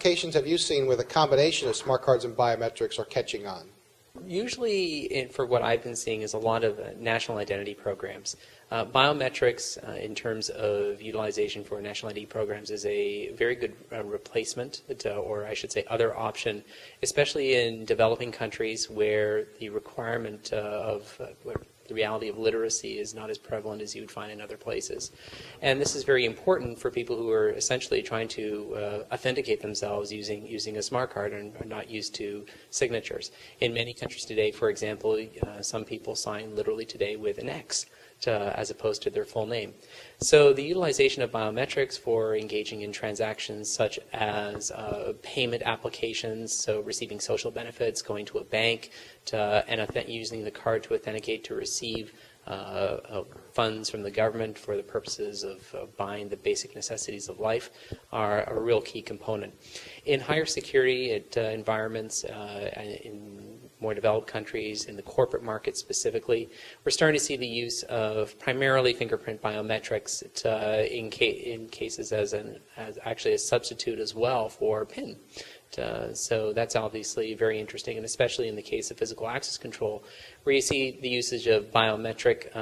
applications have you seen where the combination of smart cards and biometrics are catching on? Usually, for what I've been seeing, is a lot of national identity programs. Biometrics, in terms of utilization for national ID programs, is a very good replacement, or I should say other option, especially in developing countries where the requirement of the reality of literacy is not as prevalent as you would find in other places. And this is very important for people who are essentially trying to authenticate themselves using a smart card and are not used to signatures. In many countries today, for example, some people sign literally today with an X as opposed to their full name. So the utilization of biometrics for engaging in transactions such as payment applications, so receiving social benefits, going to a bank, and using the card to authenticate to receive funds from the government for the purposes of buying the basic necessities of life are a real key component. In higher security environments, in more developed countries, in the corporate market specifically, we're starting to see the use of primarily fingerprint biometrics in cases as actually a substitute as well for PIN. So that's obviously very interesting, and especially in the case of physical access control, where you see the usage of biometric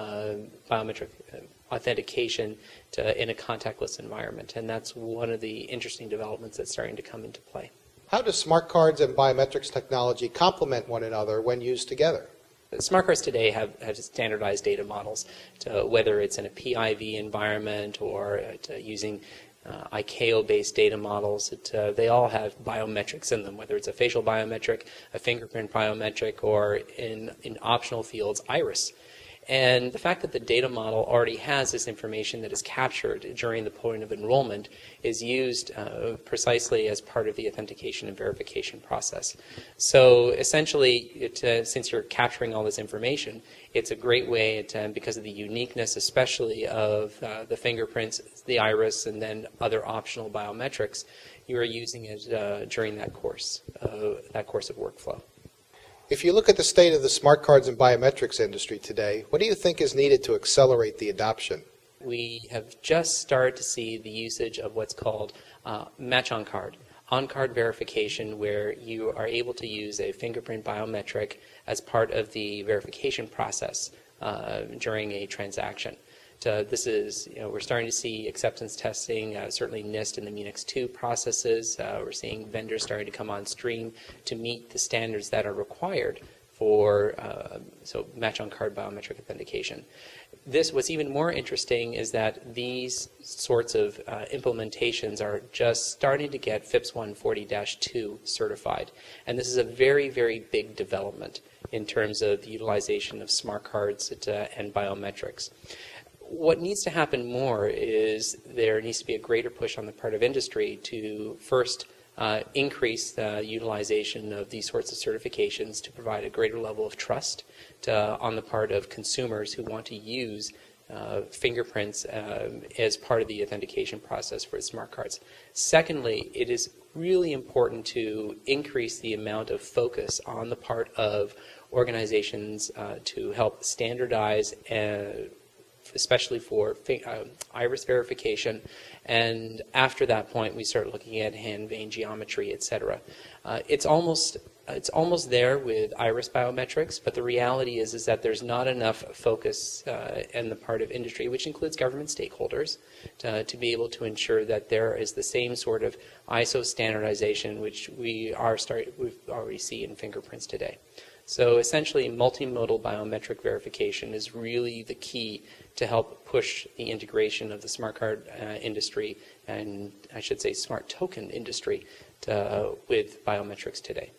authentication in a contactless environment, and that's one of the interesting developments that's starting to come into play. How do smart cards and biometrics technology complement one another when used together? Smart cards today have standardized data models, whether it's in a PIV environment or using ICAO-based data models. They all have biometrics in them, whether it's a facial biometric, a fingerprint biometric, or in optional fields, iris. And the fact that the data model already has this information that is captured during the point of enrollment is used precisely as part of the authentication and verification process. So essentially, since you're capturing all this information, it's a great way, because of the uniqueness especially of the fingerprints, the iris, and then other optional biometrics, you are using it during that course of workflow. If you look at the state of the smart cards and biometrics industry today, what do you think is needed to accelerate the adoption? We have just started to see the usage of what's called match on-card verification, where you are able to use a fingerprint biometric as part of the verification process during a transaction. This is, we're starting to see acceptance testing, certainly NIST and the Munich 2 processes. We're seeing vendors starting to come on stream to meet the standards that are required for match-on-card biometric authentication. What's even more interesting is that these sorts of implementations are just starting to get FIPS 140-2 certified. And this is a very, very big development in terms of the utilization of smart cards and biometrics. What needs to happen more is there needs to be a greater push on the part of industry to first increase the utilization of these sorts of certifications to provide a greater level of trust on the part of consumers who want to use fingerprints as part of the authentication process for smart cards. Secondly, it is really important to increase the amount of focus on the part of organizations to help standardize especially for iris verification, and after that point we start looking at hand vein geometry, etc. It's almost there with iris biometrics, but the reality is that there's not enough focus on the part of industry, which includes government stakeholders, to be able to ensure that there is the same sort of ISO standardization which we've already see in fingerprints today. So essentially, multimodal biometric verification is really the key to help push the integration of the smart card industry, and I should say smart token industry, with biometrics today.